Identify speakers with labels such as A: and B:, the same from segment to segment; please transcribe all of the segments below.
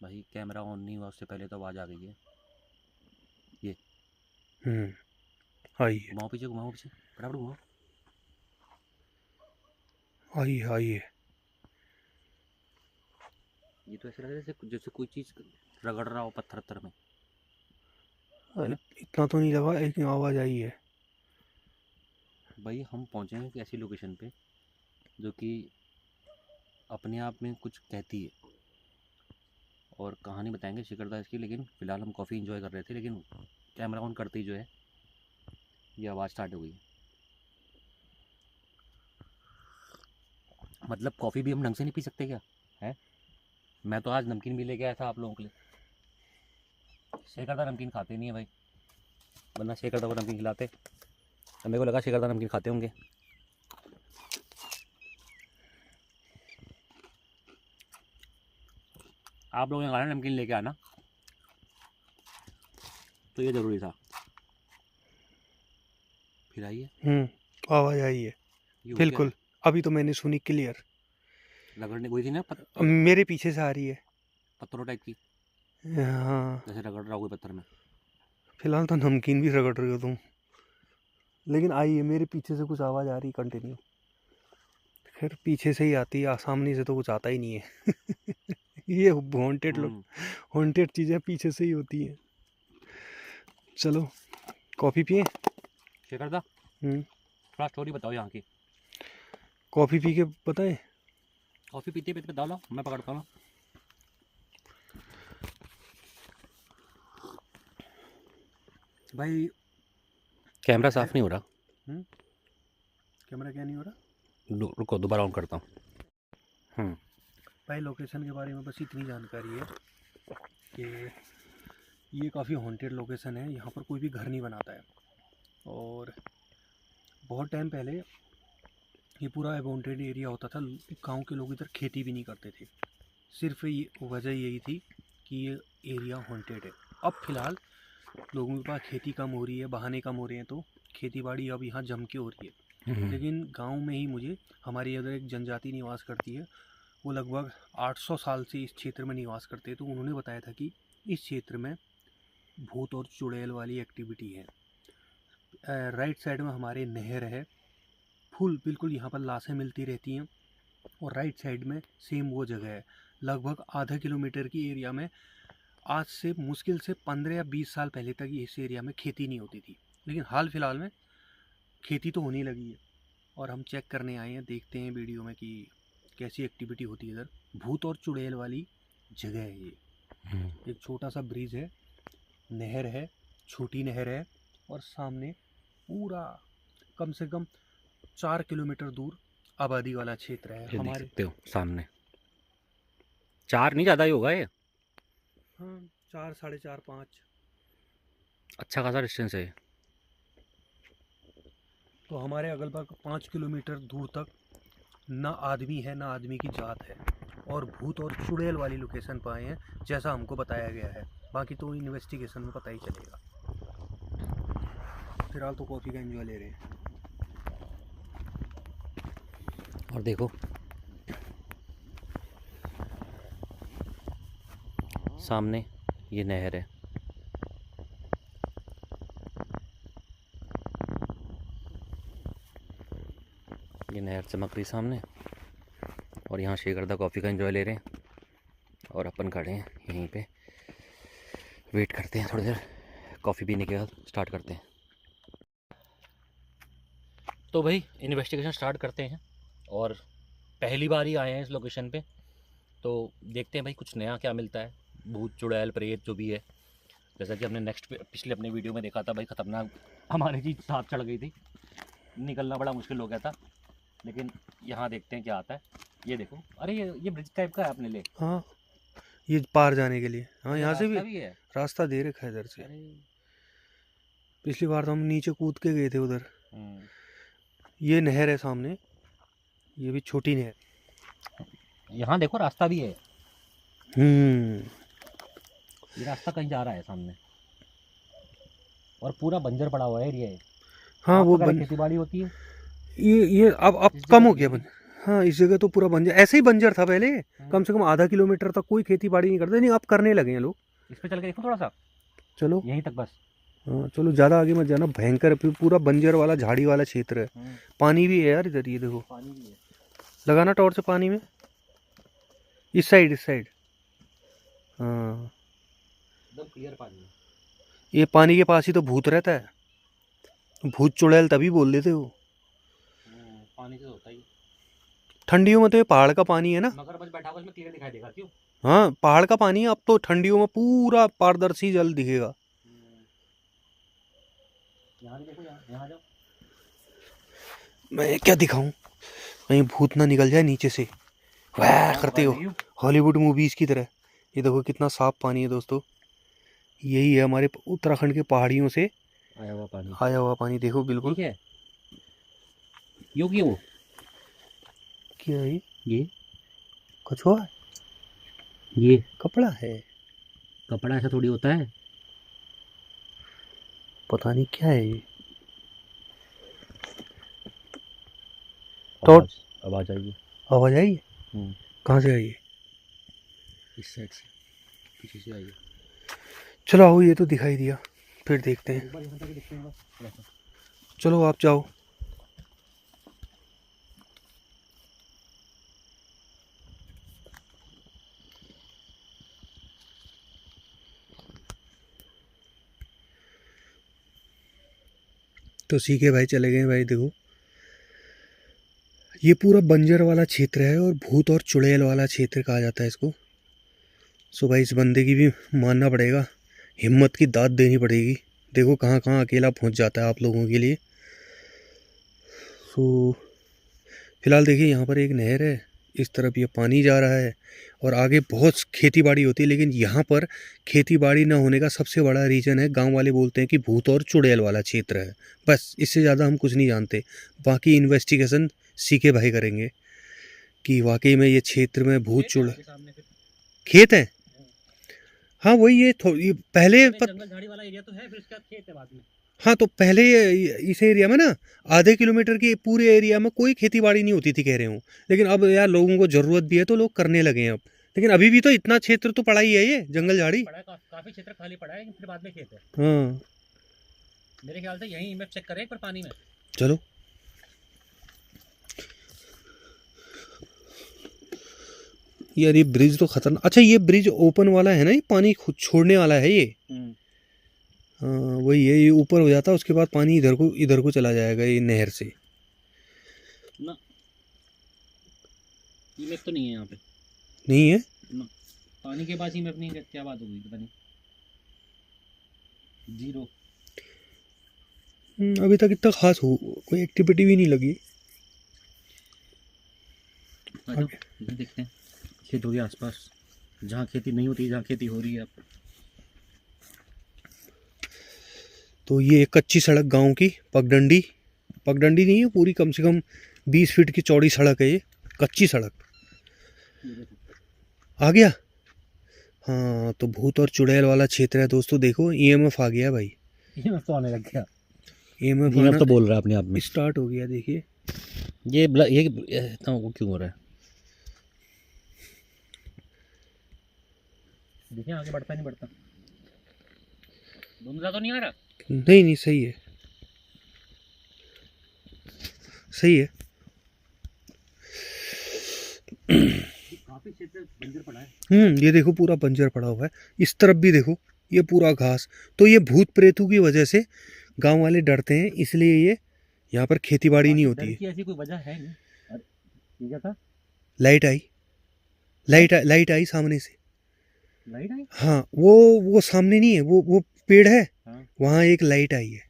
A: भाई camera on नहीं हुआ उससे पहले तो आवाज़ आ गई है। ये
B: आइए
A: घुमाओ पीछे, घुमाओ पीछे, फटाफट घुमाओ।
B: आइए आइए।
A: ये तो ऐसा लग रहा है जैसे जैसे कोई चीज़ रगड़ रहा हो पत्थर वत्थर में, है ना।
B: इतना तो नहीं लगा, एक आवाज़ आई है।
A: भाई हम पहुँचे हैं एक ऐसी लोकेशन पे जो कि अपने आप में कुछ कहती है, और कहानी बताएंगे शिकरदा इसकी, लेकिन फ़िलहाल हम कॉफ़ी इंजॉय कर रहे थे, लेकिन कैमरा ऑन करते ही जो है ये आवाज़ स्टार्ट हो गई। मतलब कॉफ़ी भी हम ढंग से नहीं पी सकते क्या, है। मैं तो आज नमकीन भी लेके आया था आप लोगों के लिए। शेखरदा नमकीन खाते नहीं है भाई, वरना शेखरदा को नमकीन खिलाते। अब मेरे को लगा शेखरदा नमकीन खाते होंगे। आप लोगों ने कहा नमकीन लेके आना, तो ये ज़रूरी था। फिर आइए।
B: आवाज़ आई है।
A: ये हो क्या रहा
B: बिल्कुल, अभी तो मैंने सुनी क्लियर।
A: है, रगड़ने कोई थी ना
B: मेरे पीछे से आ रही है।
A: पत्थरों टाइप की,
B: हाँ,
A: जैसे रगड़ रहा हो कोई पत्थर में।
B: फिलहाल तो नमकीन भी रगड़ रही हो तुम, लेकिन आई है मेरे पीछे से कुछ आवाज़ आ रही कंटिन्यू। खैर पीछे से ही आती है, सामने से तो कुछ आता ही नहीं है। ये हॉन्टेड लोग,
A: हम्म।
B: हॉन्टेड चीज़ें पीछे से ही होती हैं। चलो कॉफ़ी पिए।
A: शेखरदा
B: हम्म
A: थोड़ा स्टोरी बताओ यहाँ की।
B: कॉफ़ी पी के बताएं।
A: कॉफ़ी पीते पीते बताओ लो, मैं पकड़ता हूँ। भाई कैमरा साफ नहीं हो रहा।
B: कैमरा क्या नहीं हो रहा?
A: रुको दोबारा ऑन करता हूँ।
B: भाई लोकेशन के बारे में बस इतनी जानकारी है कि ये काफ़ी हॉन्टेड लोकेशन है। यहाँ पर कोई भी घर नहीं बनाता है, और बहुत टाइम पहले ये पूरा अबॉन्टेड एरिया होता था। गांव के लोग इधर खेती भी नहीं करते थे। सिर्फ ये वजह यही थी कि ये एरिया हॉन्टेड है। अब फिलहाल लोगों के पास खेती कम हो रही है, बहाने कम हो रहे हैं, तो खेती बाड़ी अब यहाँ जम के हो रही है। लेकिन गांव में ही मुझे हमारी अगर एक जनजाति निवास करती है, वो लगभग 800 साल से इस क्षेत्र में निवास करते हैं। तो उन्होंने बताया था कि इस क्षेत्र में भूत और चुड़ैल वाली एक्टिविटी है। राइट साइड में हमारे नहर है, फुल बिल्कुल यहाँ पर लाशें मिलती रहती हैं। और राइट साइड में सेम वो जगह है। लगभग आधा किलोमीटर की एरिया में आज से मुश्किल से 15 या 20 साल पहले तक इस एरिया में खेती नहीं होती थी, लेकिन हाल फिलहाल में खेती तो होने लगी है। और हम चेक करने आए हैं, देखते हैं वीडियो में कि कैसी एक्टिविटी होती है इधर। भूत और चुड़ैल वाली जगह है ये। एक छोटा सा ब्रिज है, नहर है, छोटी नहर है, और सामने पूरा कम से कम 4 किलोमीटर दूर आबादी वाला क्षेत्र है
A: ये देख
B: हमारे।
A: सकते हो सामने, 4 नहीं ज़्यादा ही होगा ये।
B: हाँ, 4, 4.5, 5।
A: अच्छा खासा डिस्टेंस है ये।
B: तो हमारे अगल बगल 5 किलोमीटर दूर तक ना आदमी है, ना आदमी की जात है। और भूत और चुड़ैल वाली लोकेशन पर आए हैं, जैसा हमको बताया गया है। बाकी तो इन्वेस्टिगेशन में पता ही चलेगा। फिलहाल तो कॉफ़ी का एंजॉय ले रहे हैं।
A: और देखो सामने ये नहर है। ये नहर चमक रही सामने, और यहाँ शेखरदा कॉफ़ी का एंजॉय ले रहे हैं, और अपन खड़े हैं यहीं पे, वेट करते हैं थोड़ी देर, कॉफ़ी पीने के बाद स्टार्ट करते हैं। तो भाई इन्वेस्टिगेशन स्टार्ट करते हैं, और पहली बार ही आए हैं इस लोकेशन पे, तो देखते हैं भाई कुछ नया क्या मिलता है। भूत चुड़ैल प्रेत जो भी है, जैसा कि हमने पिछले अपने वीडियो में देखा था भाई, ख़तरनाक हमारी चीज़ सांप चढ़ गई थी, निकलना बड़ा मुश्किल हो गया था। लेकिन यहाँ देखते हैं क्या आता है। ये देखो, अरे ये ब्रिज टाइप का है अपने लिए।
B: हाँ, ये पार जाने के लिए। हाँ,
A: अच्छा
B: यहाँ से भी
A: रास्ता भी है।
B: रास्ता दे रखा है इधर से।
A: अरे
B: पिछली बार तो हम नीचे कूद के गए थे उधर।
A: हम्म,
B: ये नहर है सामने, ये भी छोटी नहर।
A: यहाँ देखो रास्ता भी है।
B: हम्म
A: ये रास्ता कहीं जा रहा है सामने, और पूरा बंजर पड़ा हुआ है एरिया है।
B: हाँ
A: आप
B: वो
A: वगैरह
B: बन
A: खेती बाड़ी होती है
B: ये अब
A: इस
B: कम
A: जगह
B: हो
A: पे
B: गया
A: नहीं।
B: बन। हाँ इस जगह तो पूरा बंजर, ऐसे ही बंजर था पहले। कम से कम आधा किलोमीटर तक कोई खेती बाड़ी नहीं करते, नहीं अब करने लगे हैं लोग।
A: इस पे चल के देखो थोड़ा सा,
B: चलो
A: यहीं तक बस।
B: हाँ चलो, ज़्यादा आगे मत जाना, भयंकर पूरा बंजर वाला झाड़ी वाला क्षेत्र है। पानी भी है यार इधर, ये देखो
A: पानी भी है।
B: लगाना टॉर्च से पानी में, इस साइड इस साइड। हाँ
A: एकदम क्लियर पानी है।
B: ये पानी के पास ही तो भूत रहता है, भूत चुड़ैल तभी बोल देते हो।
A: पानी से होता ही।
B: ठंडियों में तो ये पहाड़ का पानी है ना,
A: मगरमच्छ बैठा हुआ इसमें क्लियर दिखाई देगा क्यों?
B: हाँ पहाड़ का पानी है, अब तो ठंडियों में पूरा पारदर्शी जल दिखेगा।
A: यहाँ देखो, यहाँ जाओ।
B: मैं क्या दिखाऊं, कहीं भूत ना निकल जाए नीचे से वाह करते हो हॉलीवुड मूवीज की तरह। ये देखो कितना साफ पानी है दोस्तों, यही है हमारे उत्तराखंड के पहाड़ियों से
A: आया हुआ पानी।
B: आया हुआ पानी, देखो बिल्कुल।
A: ठीक है, योगी वो
B: क्या है
A: ये
B: कछुआ है?
A: ये
B: कपड़ा है?
A: कपड़ा ऐसा थोड़ी होता है।
B: पता नहीं क्या है ये। तो
A: आवाज आई है।
B: आवाज आई है? कहाँ से आई है?
A: इस साइड से, पीछे से आई है।
B: चलो आओ, ये तो दिखाई दिया, फिर देखते हैं। चलो आप जाओ। तो सीखे भाई चले गए भाई, देखो ये पूरा बंजर वाला क्षेत्र है और भूत और चुड़ैल वाला क्षेत्र कहा जाता है इसको। सो भाई इस बंदे की भी मानना पड़ेगा, हिम्मत की दाद देनी पड़ेगी। देखो कहाँ कहाँ अकेला पहुंच जाता है आप लोगों के लिए। सो फिलहाल देखिए यहाँ पर एक नहर है, इस तरफ ये पानी जा रहा है और आगे बहुत खेती बाड़ी होती है, लेकिन यहाँ पर खेती बाड़ी ना होने का सबसे बड़ा रीज़न है, गांव वाले बोलते हैं कि भूत और चुड़ैल वाला क्षेत्र है। बस इससे ज़्यादा हम कुछ नहीं जानते। बाकी इन्वेस्टिगेशन सीखे भाई करेंगे कि वाकई में ये क्षेत्र में भूत चुड़ैल खेत है। हाँ वही ये पहले
A: जंगल झाड़ी वाला एरिया तो है, फिर उसके बाद खेत है बाद में।
B: हाँ तो पहले इस एरिया में ना आधे किलोमीटर के पूरे एरिया में कोई खेती बाड़ी नहीं होती थी कह रहे हूँ, लेकिन अब यार लोगों को ज़रूरत भी है तो लोग करने लगे हैं अब। लेकिन अभी भी तो इतना क्षेत्र तो पड़ा ही है, ये जंगल झाड़ी
A: काफी क्षेत्र खाली पड़ा है, लेकिन फिर बाद में खेत है।
B: हाँ
A: मेरे ख्याल से यही इमेज चेक करें पर पानी में।
B: चलो यार ये ब्रिज तो खतरनाक। अच्छा ये ब्रिज ओपन वाला है ना, ये पानी खुद छोड़ने वाला है ये। हाँ वही है, ये ऊपर हो जाता है उसके बाद पानी इधर को चला जाएगा ये नहर से
A: ना। इमेज तो नहीं है यहाँ पे,
B: नहीं है
A: ना। पानी के पास ही में अपनी क्या बात होगी पता नहीं, जीरो।
B: अभी तक इतना खास हो कोई एक्टिविटी भी नहीं लगी।
A: देखते हैं खेतों के आसपास, जहाँ खेती नहीं होती, जहाँ खेती हो रही है।
B: तो ये एक कच्ची सड़क गांव की, पगडंडी नहीं है पूरी, कम से कम 20 फीट की चौड़ी सड़क है ये, कच्ची सड़क। आ गया। हाँ तो भूत और चुड़ैल वाला क्षेत्र है दोस्तों। देखो ईएमएफ आ गया भाई,
A: ईएमएफ तो आने लग गया।
B: ईएमएफ
A: तो बोल रहा है अपने आप में,
B: स्टार्ट हो गया। देखिए
A: ये इतना वो क्यों हो रहा है? देखिए आगे बढ़ता नहीं बढ़ता, धुंधला तो नहीं आ रहा?
B: नहीं सही है, सही है।
A: काफी क्षेत्र बंजर पड़ा है।
B: ये देखो पूरा बंजर पड़ा हुआ है, इस तरफ भी देखो ये पूरा घास। तो ये भूत प्रेतों की वजह से गांव वाले डरते हैं, इसलिए ये यहाँ पर खेती बाड़ी नहीं होती है।
A: ऐसी कोई वजह है नहीं। ये क्या था?
B: लाइट आई सामने से।
A: लाइट आई?
B: हाँ वो सामने नहीं है, वो पेड़ है।
A: हाँ।
B: वहाँ एक लाइट आई है।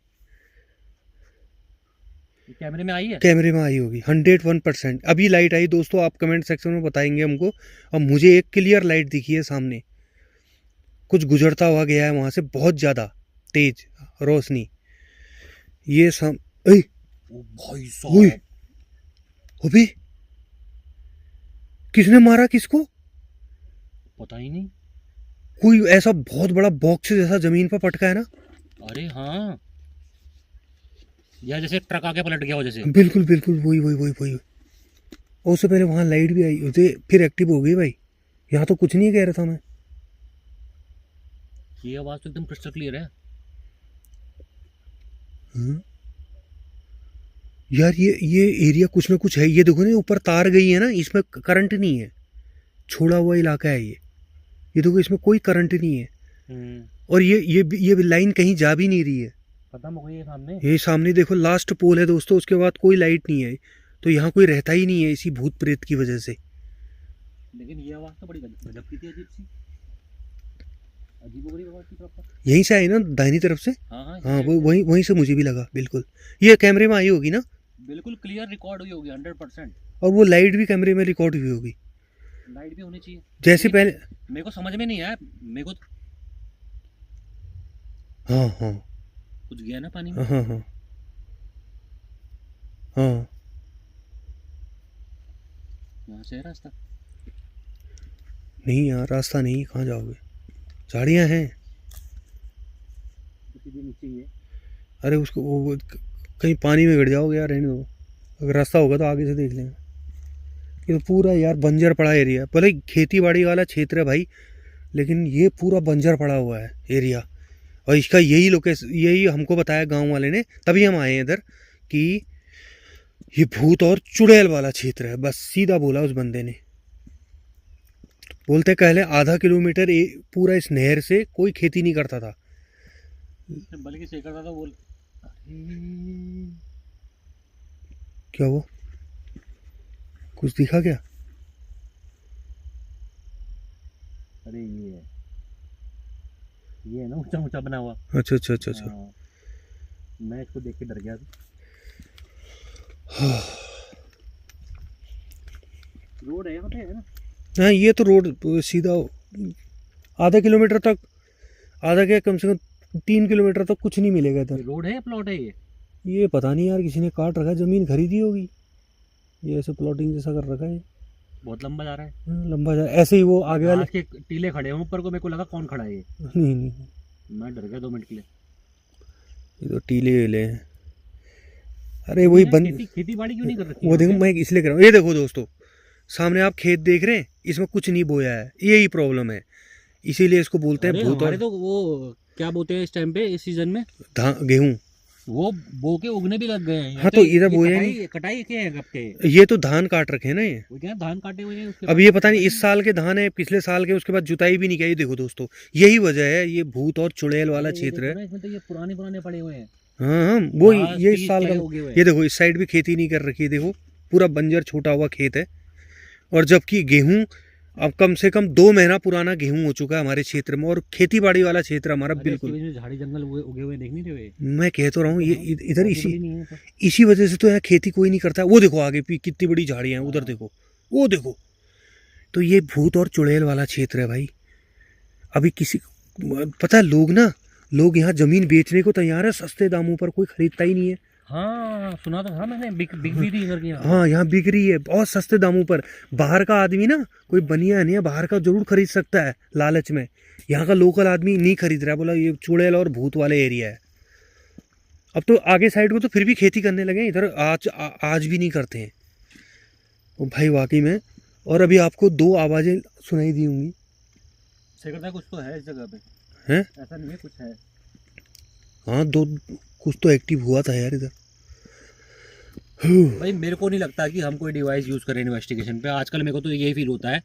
A: कैमरे में आई है?
B: कैमरे में आई होगी 101%। अभी लाइट आई दोस्तों, आप कमेंट सेक्शन में बताएंगे हमको। अब मुझे एक क्लियर लाइट दिखी है सामने, कुछ गुजरता हुआ गया है वहां से, बहुत ज्यादा तेज रोशनी। ये
A: भाई साहब,
B: अभी किसने मारा किसको
A: पता ही नहीं।
B: कोई ऐसा बहुत बड़ा बॉक्स जैसा जमीन पर पटका है ना।
A: अरे हाँ, या जैसे ट्रक आके पलट गया हो जैसे।
B: बिल्कुल वही। और उससे पहले वहाँ लाइट भी आई, उसे फिर एक्टिव हो गई भाई। यहाँ तो कुछ नहीं कह रहा था मैं।
A: ये आवाज़ तो एकदम क्रिस्टल क्लियर है।
B: यार ये एरिया कुछ ना कुछ है। ये देखो ना, ऊपर तार गई है ना, इसमें करंट नहीं है, छोड़ा हुआ इलाका है ये देखो, इसमें कोई करंट नहीं है। और ये लाइन कहीं जा भी नहीं रही है।
A: खत्म हो गई है सामने।
B: ये सामने देखो लास्ट पोल है दोस्तों, उसके बाद कोई लाइट नहीं है। तो यहाँ कोई रहता ही नहीं है इसी भूत प्रेत की वजह से।
A: लेकिन ये आवाज़ तो बड़ी गजब की थी, अजीब सी, अजीब हो गई आवाज़ की प्रॉपर।
B: यहीं से आई ना, दाहिनी तरफ से। हाँ वो वहीं से मुझे भी लगा बिल्कुल। ये कैमरे में आई होगी ना,
A: बिल्कुल क्लियर रिकॉर्ड हुई होगी 100%।
B: और वो लाइट भी कैमरे में रिकॉर्ड हुई होगी।
A: लाइट भी होनी चाहिए
B: जैसे पहले।
A: मेरे को समझ में नहीं आया, मेरे को
B: हाँ हाँ
A: कुछ गया ना पानी में।
B: हाँ हाँ हाँ।
A: यहाँ से है रास्ता?
B: नहीं यार रास्ता नहीं, कहाँ जाओगे, झाड़ियाँ हैं।
A: सीधे नीचे ही है।
B: अरे उसको वो कहीं पानी में गिर जाओगे यार, रहने दो। अगर रास्ता होगा तो आगे से देख लेंगे। ये तो पूरा यार बंजर पड़ा एरिया है, भले खेती बाड़ी वाला क्षेत्र है भाई, लेकिन ये पूरा बंजर पड़ा हुआ है एरिया। और इसका यही लोकेशन, यही हमको बताया गांव वाले ने, तभी हम आए हैं इधर, कि ये भूत और चुड़ैल वाला क्षेत्र है। बस सीधा बोला उस बंदे ने। बोलते पहले आधा किलोमीटर पूरा इस नहर से कोई खेती नहीं करता था,
A: बल्कि से करता था। बोल
B: क्या हुआ, कुछ दिखा क्या?
A: अरे ये है ना ऊंचा ऊंचा बना हुआ।
B: अच्छा अच्छा अच्छा अच्छा।
A: मैं इसको देख के डर गया था। रोड है यहाँ पे, है ना?
B: हाँ ये तो रोड सीधा आधा किलोमीटर तक, आधा क्या कम से कम 3 किलोमीटर तक कुछ नहीं मिलेगा इधर।
A: रोड है या प्लॉट है
B: ये पता नहीं यार, किसी ने काट रखा है, ज़मीन खरीदी होगी, ये ऐसे प्लॉटिंग जैसा कर रखा है।
A: बहुत लंबा जा रहा है।
B: लंबा जा ऐसे ही वो आगे वाले
A: के टीले खड़े हैं ऊपर को, मेरे को लगा कौन खड़ा है ये।
B: नहीं नहीं,
A: मैं डर गया 2 मिनट के लिए।
B: ये तो टीले वेले हैं। अरे वही बंद,
A: खेती बाड़ी क्यों नहीं कर रखी?
B: वो देखो मैं इसलिए कर रहा हूँ। ये देखो दोस्तों, सामने आप खेत देख रहे हैं, इसमें कुछ नहीं बोया है, यही प्रॉब्लम है, इसीलिए इसको बोलते हैं भूत। और
A: तो वो क्या बोलते हैं इस टाइम पे, इस सीजन में
B: गेहूं
A: वो बो के उगने भी लग गए हैं।
B: हाँ तो इधर बोया नहीं,
A: कटाई के हैं कब के?
B: ये तो धान काट रखे हैं ना, ये
A: वो क्या धान काटे हुए हैं उसके
B: अब ये पता नहीं इस साल के धान है पिछले साल के, उसके बाद जुताई भी नहीं किया। ये देखो दोस्तों, यही वजह है, ये भूत और चुड़ैल वाला क्षेत्र है।
A: इसमें तो ये पुराने पड़े हुए हैं।
B: हाँ हाँ वो ये इस साल का। ये देखो इस साइड भी खेती नहीं कर रखी है, देखो पूरा बंजर छोटा हुआ खेत है। और जबकि गेहूं अब कम से कम 2 महीना पुराना गेहूं हो चुका है हमारे क्षेत्र में, और खेती बाड़ी वाला क्षेत्र हमारा बिल्कुल।
A: झाड़ी जंगल उगे हुए देख नहीं रहे।
B: मैं कह तो रहा हूँ, ये इधर इसी वजह से तो यहाँ खेती कोई नहीं करता। वो देखो आगे कितनी बड़ी झाड़ियाँ हैं, उधर देखो, वो देखो। तो ये भूत और चुड़ैल वाला क्षेत्र है भाई। अभी किसी पता है, लोग यहाँ जमीन बेचने को तैयार है सस्ते दामों पर, कोई खरीदता ही नहीं है।
A: हाँ सुना तो था मैंने, बिक भी थी इधर की।
B: हाँ यहाँ बिक रही है बहुत सस्ते दामों पर। बाहर का आदमी ना, कोई बनिया नहीं है बाहर का, जरूर खरीद सकता है लालच में। यहाँ का लोकल आदमी नहीं खरीद रहा, बोला ये चुड़ैल और भूत वाले एरिया है। अब तो आगे साइड को तो फिर भी खेती करने लगे, इधर आज भी नहीं करते हैं वो भाई वाकई में। और अभी आपको 2 आवाज़ें सुनाई दी होंगी।
A: कुछ तो है इस जगह पे,
B: हैं?
A: ऐसा नहीं है, कुछ है।
B: हाँ 2 कुछ तो एक्टिव हुआ था यार इधर।
A: भाई मेरे को नहीं लगता कि हम कोई डिवाइस यूज़ करें इन्वेस्टिगेशन पे। आजकल मेरे को तो यही फील होता है,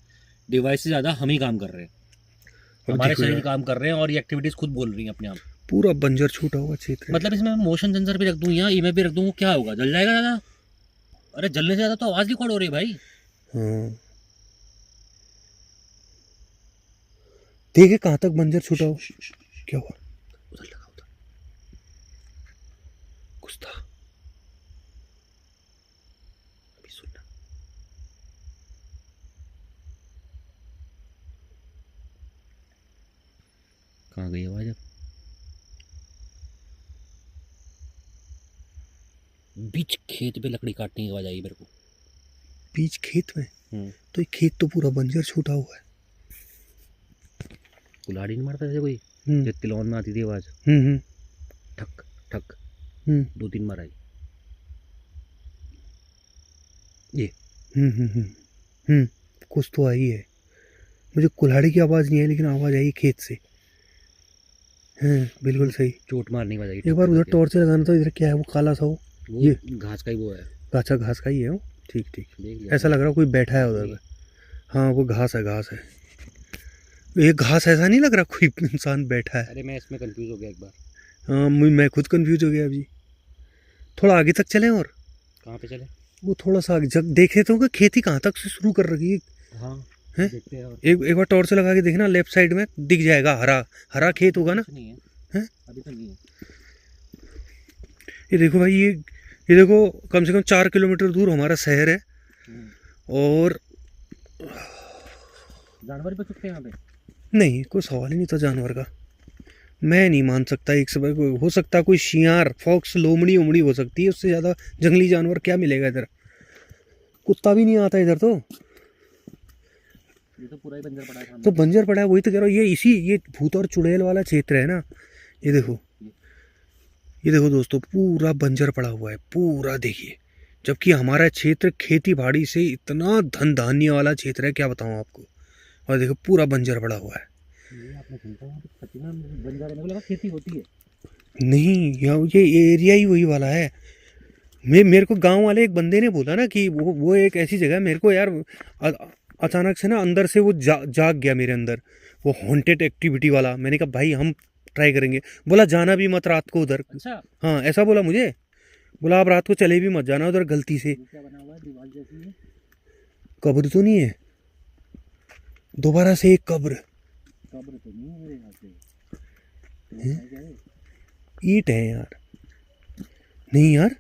A: डिवाइस से ज़्यादा हम ही काम कर रहे हैं, हमारे शरीर काम कर रहे हैं, और ये एक्टिविटीज़ खुद बोल रही हैं अपने आप।
B: पूरा बंजर छूटा हुआ क्षेत्र।
A: मतलब इसमें मोशन सेंसर भी रख दूँ या ईमेल भी रख दूँ, क्या होगा? जल जाएगा ज़्यादा? अरे जलने से ज़्यादा तो आवाज़ रिकॉर्ड हो रही है भाई।
B: हाँ देखे कहाँ तक बंजर छूटा हुआ। क्या हुआ? उधर लगा, उधर कुछ था, अभी सुनना।
A: कहाँ गई आवाज़? अब बीच खेत पे लकड़ी काटने की आवाज़ आई मेरे को।
B: बीच खेत में? तो ये खेत तो पूरा बंजर छूटा हुआ है।
A: कुल्हाड़ी नहीं मारता जैसे कोई, जो तिलौन में आती थी आवाज़, ठक ठक 2-3 बार आई। ये
B: कुछ तो आई है। मुझे कुल्हाड़ी की आवाज़ नहीं आई, लेकिन आवाज़ आई खेत से। हाँ बिल्कुल सही।
A: चोट मारने की वजह।
B: एक बार उधर टॉर्च लगाना था। इधर क्या है वो काला सा? वो ये
A: घास का ही वो है।
B: अच्छा घास का ही है वो। ठीक ठीक। ऐसा
A: देख
B: लग रहा कोई बैठा है उधर पे। हाँ वो घास है, घास है। ये घास ऐसा नहीं लग रहा कोई इंसान बैठा है।
A: अरे मैं इसमें कंफ्यूज हो गया एक बार।
B: हाँ मैं खुद कंफ्यूज हो गया अभी। थोड़ा आगे तक चलें और
A: कहाँ पे चले?
B: वो थोड़ा सा आगे जब देखे तो कि खेती कहाँ तक से शुरू कर रखी है।
A: हाँ
B: हैं?
A: देखते हैं और
B: एक बार टॉर्च लगा के देखना, लेफ्ट साइड में दिख जाएगा हरा हरा खेत होगा ना।
A: नहीं है।
B: हैं?
A: अभी तो नहीं है।
B: ये देखो भाई, ये देखो कम से कम 4 किलोमीटर दूर हमारा शहर है। और
A: जानवर भी सकते हैं यहाँ पे?
B: नहीं, कोई सवाल ही नहीं था जानवर का। मैं नहीं मान सकता। एक समय कोई हो सकता, कोई शियार, फॉक्स, लोमड़ी उमड़ी हो सकती है। उससे ज़्यादा जंगली जानवर क्या मिलेगा इधर? कुत्ता भी नहीं आता इधर तो।
A: ये तो पूरा ही बंजर पड़ा है सामने।
B: तो बंजर पड़ा है, वही तो कह रहा हूँ। ये भूत और चुड़ैल वाला क्षेत्र है ना। ये देखो, ये देखो दोस्तों, पूरा बंजर पड़ा हुआ है पूरा, देखिए। जबकि हमारा क्षेत्र खेती बाड़ी से इतना धन धान्य वाला क्षेत्र है, क्या बताऊँ आपको। और देखो पूरा बंजर पड़ा हुआ है।
A: ये आपने सुनता है सच में बंजर है? लगा खेती होती है।
B: नहीं, ये एरिया ही वही वाला है। मेरे को गांव वाले एक बंदे ने बोला ना कि वो एक ऐसी जगह है। मेरे को यार अचानक से ना अंदर से वो जाग गया मेरे अंदर, वो हॉन्टेड एक्टिविटी वाला। मैंने कहा भाई हम ट्राई करेंगे। बोला जाना भी मत रात को उधर।
A: अच्छा।
B: हाँ ऐसा बोला मुझे। बोला आप रात को चले भी मत जाना उधर गलती से।
A: क्या बना हुआ है दीवार जैसी है?
B: कब्र तो नहीं है? दोबारा से एक कब्र।
A: कब्र तो नहीं है मेरे यहाँ से।
B: ईंट है यार। नहीं यार,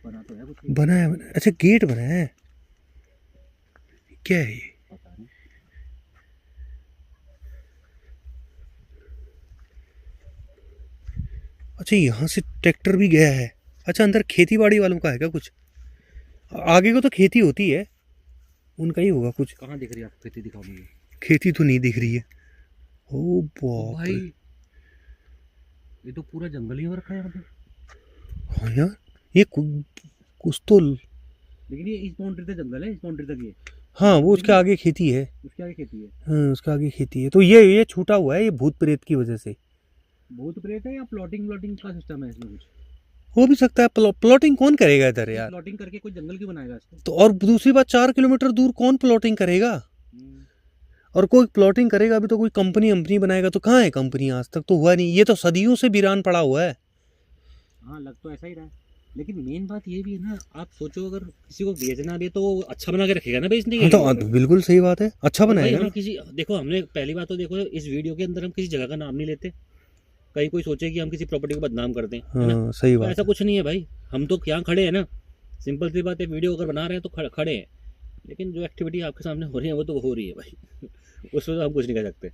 A: बना तो है कुछ।
B: बना है। अच्छा गेट बना है। क्या है ये?
A: पता नहीं।
B: अच्छा यहाँ से ट्रैक्टर भी गया है। अच्छा अंदर खेती बाड़ी वालों का है क्या कुछ? आगे को तो खेती होती है, उनका ही होगा कुछ।
A: कहाँ दिख रही है आपको खेती? दिखाओ मुझे।
B: खेती तो नहीं दिख रही है। ओ
A: भाई
B: बाप रे।
A: ये तो पूरा जंगल ही हो रखा है यहाँ पे।
B: हाँ यार, ये कुछ तो।
A: लेकिन ये इस बाउंड्री तक जंगल है, इस बाउंड्री तक ये।
B: हाँ वो उसके आगे खेती है।
A: उसके आगे खेती है।
B: हाँ उसके आगे खेती है। तो ये छूटा हुआ है, ये भूत प्रेत की वजह से।
A: भूत प्रेत है या प्लॉटिंग का सिस्टम है इसमें कुछ?
B: हो भी सकता है। प्लॉटिंग कौन करेगा इधर यार?
A: प्लॉटिंग करके कोई जंगल क्यों बनाएगा इसको?
B: तो और दूसरी बात, 4 किलोमीटर दूर कौन प्लॉटिंग करेगा? और कोई प्लॉटिंग करेगा भी तो कोई कंपनी बनाएगा। तो कहाँ है कंपनी? आज तक तो हुआ नहीं। ये तो सदियों से वीरान पड़ा हुआ है।
A: हाँ लग तो ऐसा ही रहा है। लेकिन मेन बात ये भी है ना, आप सोचो अगर किसी को बेचना भी है तो अच्छा बना के रखेगा ना बेचने के लिए।
B: तो बिल्कुल सही बात है, अच्छा बनाएगा
A: हम
B: ना।
A: किसी देखो, हमने पहली बात तो देखो, इस वीडियो के अंदर हम किसी जगह का नाम नहीं लेते। कहीं कोई सोचे कि हम किसी प्रॉपर्टी को बदनाम कर दें, है ना?
B: हाँ सही
A: तो
B: बात
A: ऐसा
B: है।
A: कुछ नहीं है भाई। हम तो यहाँ खड़े हैं ना, सिंपल सी बात है। वीडियो अगर बना रहे हैं तो खड़े हैं। लेकिन जो एक्टिविटी आपके सामने हो रही है वो तो हो रही है भाई। उसमें तो हम कुछ नहीं कर सकते।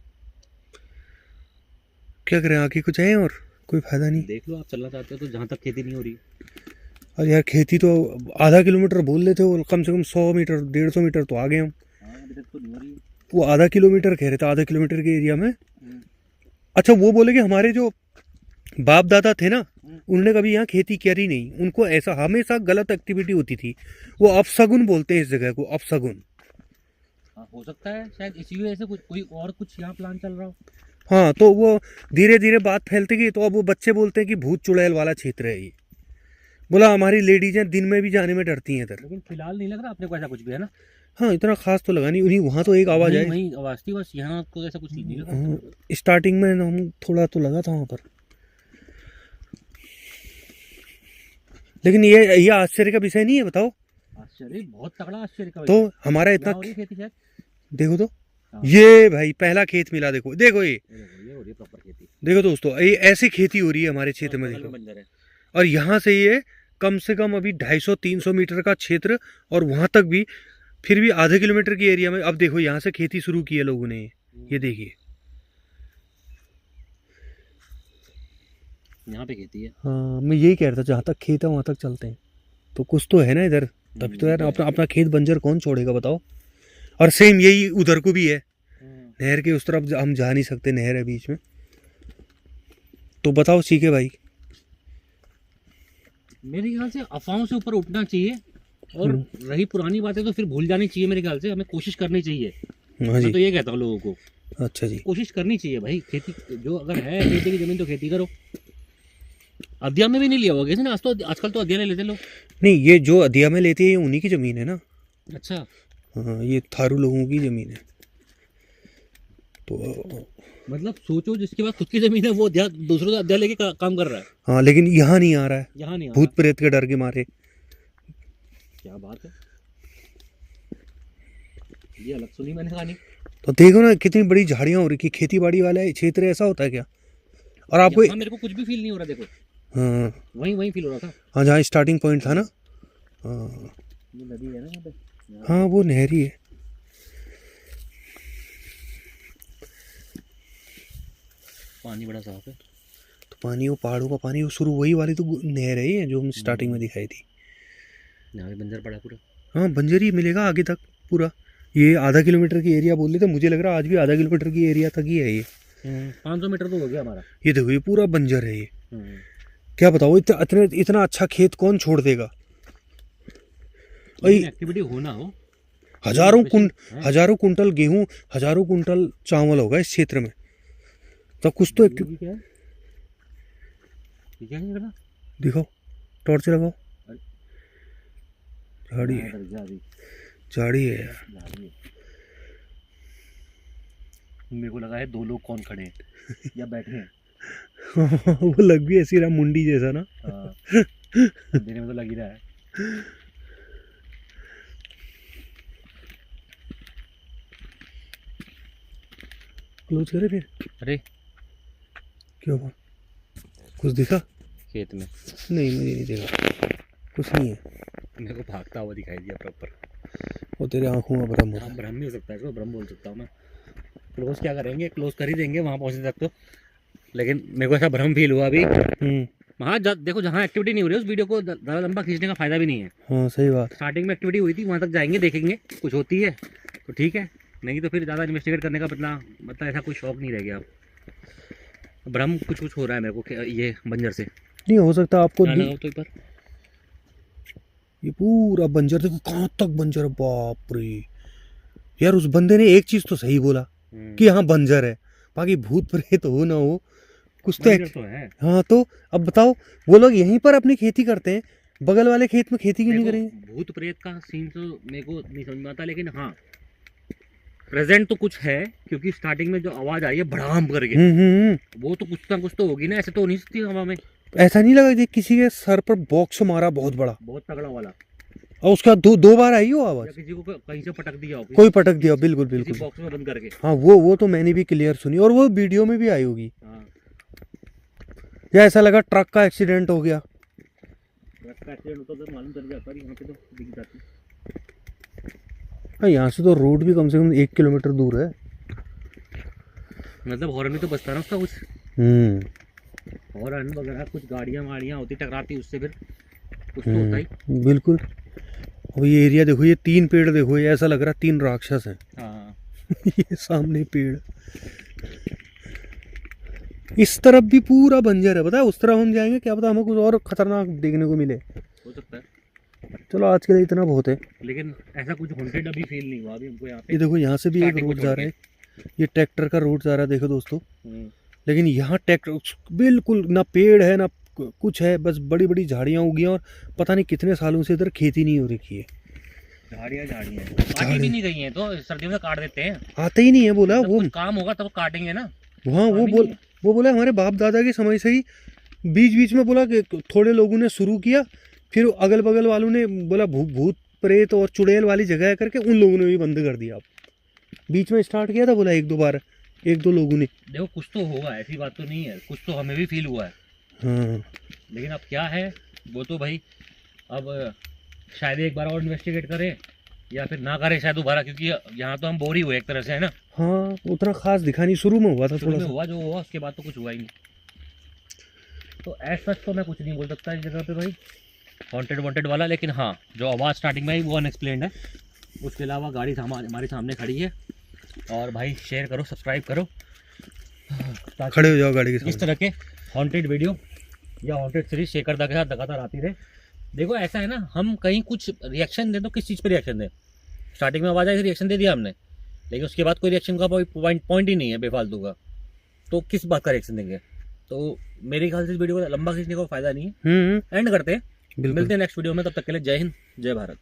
B: क्या करें, आगे कुछ है और कोई फायदा नहीं।
A: देख लो, आप चलना चाहते हो तो जहाँ तक खेती नहीं हो रही।
B: और यार खेती तो आधा किलोमीटर बोल लेते हो, कम से कम 100 मीटर 150 मीटर तो आगे हम।
A: अभी तक तो नहीं हो रही।
B: वो आधा किलोमीटर कह रहे थे, आधा किलोमीटर के एरिया में। अच्छा वो बोले कि हमारे जो बाप दादा थे ना, उन्होंने कभी यहाँ खेती करी नहीं। उनको ऐसा हमेशा गलत एक्टिविटी होती थी। वो अपशगुन बोलते हैं इस जगह को, अपशगुन।
A: हो सकता है शायद इसी वजह से कोई और कुछ यहाँ प्लान चल रहा हो।
B: हाँ तो वो धीरे धीरे बात फैलती गई, तो अब वो बच्चे बोलते हैं कि भूत चुड़ैल वाला क्षेत्र है ये। बोला हमारी लेडीजें दिन में भी जाने में डरती हैं इधर।
A: लेकिन फिलहाल नहीं लग रहा अपने को ऐसा कुछ भी, है ना?
B: हाँ इतना खास तो लगा नहीं। उन्हीं वहाँ तो एक आवाज़ आई
A: वही आवाज़ थी बस, यहाँ को ऐसा कुछ नहीं लगा।
B: स्टार्टिंग में हम थोड़ा तो लगा था वहाँ पर। लेकिन ये आश्चर्य का विषय नहीं है, बताओ।
A: आश्चर्य, बहुत तगड़ा आश्चर्य का।
B: तो हमारा इतना
A: खेती शायद।
B: देखो तो ये भाई पहला खेत मिला। देखो देखो ये
A: हो रही है प्रॉपर खेती।
B: देखो दोस्तों, ये ऐसी खेती हो रही है हमारे क्षेत्र में, देखो। और यहाँ से ये कम से कम अभी 250-300 मीटर का क्षेत्र, और वहाँ तक भी फिर भी आधे किलोमीटर की एरिया में। अब देखो यहाँ से खेती शुरू की है लोगों ने, ये देखिए
A: यहाँ पे खेती है।
B: हाँ मैं यही कह रहा था, जहाँ तक खेत है वहाँ तक चलते हैं। तो कुछ तो है ना इधर, तभी तो यार अपना खेत बंजर कौन छोड़ेगा बताओ। और सेम यही उधर को भी है, नहर के उस तरफ हम जा नहीं सकते, नहर है बीच में। तो बताओ सीखे भाई।
A: मेरे ख्याल से अफवाहों से ऊपर उठना चाहिए और रही पुरानी बातें तो फिर भूल जानी चाहिए मेरे ख्याल से, हमें कोशिश करनी चाहिए।
B: हाँ
A: मैं
B: जी।
A: तो ये कहता हूँ लोगों को,
B: अच्छा जी।
A: कोशिश करनी चाहिए भाई। खेती जो अगर है खेती की जमीन तो खेती करो। अदिया में भी नहीं लिया होगा किसी ने, आज तो आजकल तो अदिया ले लेते लोग।
B: नहीं, ये जो अदिया में लेते हैं ये उन्हीं की ज़मीन है ना।
A: अच्छा,
B: हाँ, ये थारू लोगों की ज़मीन है। तो
A: मतलब सोचो जिसके पास खुद की जमीन है वो अदिया, दूसरों का अदिया लेके काम कर रहा है।
B: हाँ, लेकिन यहाँ नहीं आ रहा है,
A: यहाँ नहीं आ
B: भूत
A: रहा।
B: प्रेत के डर के मारे।
A: क्या बात है, ये अलग सुनी मैंने कहानी।
B: तो देखो ना कितनी बड़ी झाड़ियाँ हो रही, खेती बाड़ी वाला है क्षेत्र, ऐसा होता है क्या? और आपको
A: यहाँ मेरे को कुछ भी फील नहीं हो रहा, देखो
B: हाँ
A: वहीं फील हो रहा था।
B: हाँ, जहाँ स्टार्टिंग पॉइंट था ना। हाँ
A: ये नदी है ना यहाँ पे।
B: हाँ, वो नहरी है।
A: पानी बड़ा साफ है।
B: तो पानी, वो पहाड़ों का पानी, वो शुरू वही वाली तो नहर है जो हम स्टार्टिंग में दिखाई थी।
A: यहाँ पे बंजर पड़ा पूरा।
B: हाँ, बंजर ही मिलेगा आगे तक पूरा। ये आधा किलोमीटर की एरिया बोल रहे थे, मुझे लग रहा है आज भी आधा किलोमीटर की एरिया तक ही है ये।
A: 500 मीटर तो हो गया हमारा।
B: ये देखो, ये पूरा बंजर है ये। क्या बताओ, इतना अच्छा खेत कौन छोड़ देगा?
A: एक्टिविटी होना हो,
B: हजारों कुंटल गेहूं, हजारों कुंटल चावल होगा इस क्षेत्र में, तो कुछ तो
A: क्या है? क्या है?
B: दिखाओ, टॉर्च लगाओ। झाड़ी है, झाड़ी है यार।
A: मेरे को लगा है दो लोग कौन खड़े हैं या बैठे हैं।
B: वो लग भी ऐसी रहा, मुंडी जैसा ना।
A: हाँ, देने में तो लग ही रहा है।
B: क्लोज करे फिर।
A: अरे
B: क्या हुआ, कुछ दिखा?
A: खेत में
B: नहीं, मुझे नहीं देखा, कुछ नहीं है।
A: मेरे को भागता हुआ दिखाई दिया प्रॉपर।
B: वो तेरे आंखों में भ्रम हो रहा है।
A: भ्रम नहीं हो सकता है, इसको भ्रम बोल सकता हूँ मैं। क्लोज क्या करेंगे, क्लोज कर ही देंगे वहाँ पहुँचने तक तो। लेकिन मेरे को ऐसा भ्रम फील हुआ अभी। वहाँ देखो जहाँ एक्टिविटी नहीं हो रही उस वीडियो को ज़्यादा लंबा खींचने का फायदा भी नहीं है।
B: हाँ, सही बात।
A: स्टार्टिंग में एक्टिविटी हुई थी, वहाँ तक जाएंगे, देखेंगे कुछ होती है तो ठीक है, नहीं तो फिर ज़्यादा इन्वेस्टिगेट करने का मतलब ऐसा कोई शौक नहीं रह गया अब। भ्रम कुछ हो रहा है मेरे को ये बंजर से।
B: नहीं हो सकता आपको
A: तो पर
B: ये पूरा बंजर, देखो कहाँ तक बंजर है, बाप रे यार। उस बंदे ने एक चीज तो सही बोला कि हाँ बंजर है, बाकी भूत प्रेत हो ना हो कुछ तो है। हाँ, तो अब बताओ, वो लोग यहीं पर अपनी खेती करते हैं, बगल वाले खेत में खेती क्यों नहीं करेंगे?
A: भूत प्रेत का सीन तो मेरे को नहीं समझ में आता, लेकिन हाँ प्रेजेंट तो कुछ है, क्योंकि स्टार्टिंग में जो आवाज आई है भड़ाम करके, वो तो कुछ ना कुछ तो होगी ना, ऐसे तो नहीं सकती हवा में।
B: ऐसा नहीं लगा किसी के सर पर बॉक्स मारा बहुत बड़ा,
A: बहुत तगड़ा वाला,
B: और उसका दो बार आई हो आवाज,
A: किसी को कहीं से पटक दिया हो,
B: कोई पटक दिया, बिल्कुल बिल्कुल
A: बॉक्स में बंद करके।
B: हाँ, वो तो मैंने भी क्लियर सुनी, और वो वीडियो में भी आई होगी। या ऐसा लगा ट्रक का एक्सीडेंट हो गया।
A: ट्रक का एक्सीडेंट होता तो मालूम चल जाता, यहाँ पे तो दिख जाती।
B: हाँ, यहाँ से तो रोड भी कम से कम 1 किलोमीटर दूर है।
A: मतलब हॉर्न भी तो बजता ना उसका कुछ। हॉर्न वगैरह कुछ गाड़ियाँ वाड़ियाँ होती टकराती, उससे फिर कुछ तो होता ही।
B: बिल्कुल। और ये एरिया देखो, ये 3 पेड़ देखो, ये ऐसा लग रहा है 3 राक्षस हैं।
A: हाँ।
B: ये सामने पेड़, इस तरफ भी पूरा बंजर है, पता है? उस तरफ हम जाएंगे, क्या पता हमें कुछ और खतरनाक देखने को मिले।
A: हो सकता है।
B: चलो आज के लिए इतना बहुत है,
A: लेकिन ऐसा कुछ हॉन्टेड अभी फील नहीं हुआ अभी हमको यहाँ पे।
B: ये देखो, यहाँ से भी एक रोड जा रहा है, ये ट्रैक्टर का रोड जा रहा है, देखो दोस्तों। लेकिन यहाँ ट्रैक्टर बिल्कुल ना पेड़ है ना कुछ है, बस बड़ी बड़ी झाड़ियाँ उगी हैं, और पता नहीं कितने सालों से इधर खेती नहीं हो रखी है।
A: झाड़ियाँ काटी भी नहीं गई हैं, तो सर्दियों में काट देते हैं,
B: आते ही नहीं है। बोला वो
A: काम होगा तब काटेंगे ना।
B: हाँ, वो बोला हमारे बाप दादा के समय से ही, बीच बीच में बोला कि थोड़े लोगों ने शुरू किया, फिर अगल बगल वालों ने बोला भूत प्रेत और चुड़ैल वाली जगह करके उन लोगों ने भी बंद कर दिया। बीच में स्टार्ट किया था, बोला 1-2 लोगों ने। देखो
A: कुछ तो होगा, ऐसी बात तो नहीं है, कुछ तो हमें भी फील हुआ है।
B: हाँ,
A: लेकिन अब क्या है वो तो भाई, अब शायद एक बार और इन्वेस्टिगेट करें या फिर ना करें शायद दोबारा, क्योंकि यहाँ तो हम बोर ही हुए एक तरह से, है ना।
B: हाँ, उतना खास दिखा नहीं, शुरू में हुआ था, थोड़ा सा
A: हुआ जो हुआ, उसके बाद तो कुछ हुआ ही नहीं। तो ऐसा सच तो मैं कुछ नहीं बोल सकता इस जगह पे भाई, हॉन्टेड वाला। लेकिन हाँ, जो आवाज़ स्टार्टिंग में आई वो अनएक्सप्लेन्ड है। उसके अलावा गाड़ी हमारे सामने खड़ी है। और भाई शेयर करो, सब्सक्राइब करो,
B: खड़े हो जाओ गाड़ी के सामने।
A: इस तरह के हॉन्टेड वीडियो या हॉन्टेड सीरीज शेखर दा के साथ लगातार आती रहे। देखो ऐसा है ना, हम कहीं कुछ रिएक्शन दें तो किस चीज़ पे रिएक्शन दें। स्टार्टिंग में आवाज़ आई, रिएक्शन दे दिया हमने, लेकिन उसके बाद कोई रिएक्शन का पॉइंट ही नहीं है बेफालतू का, तो किस बात का रिएक्शन देंगे। तो मेरे ख्याल से इस वीडियो को लंबा खींचने का फ़ायदा नहीं है, एंड करते हैं। मिलते हैं नेक्स्ट वीडियो में, तब तक के लिए जय हिंद जय भारत।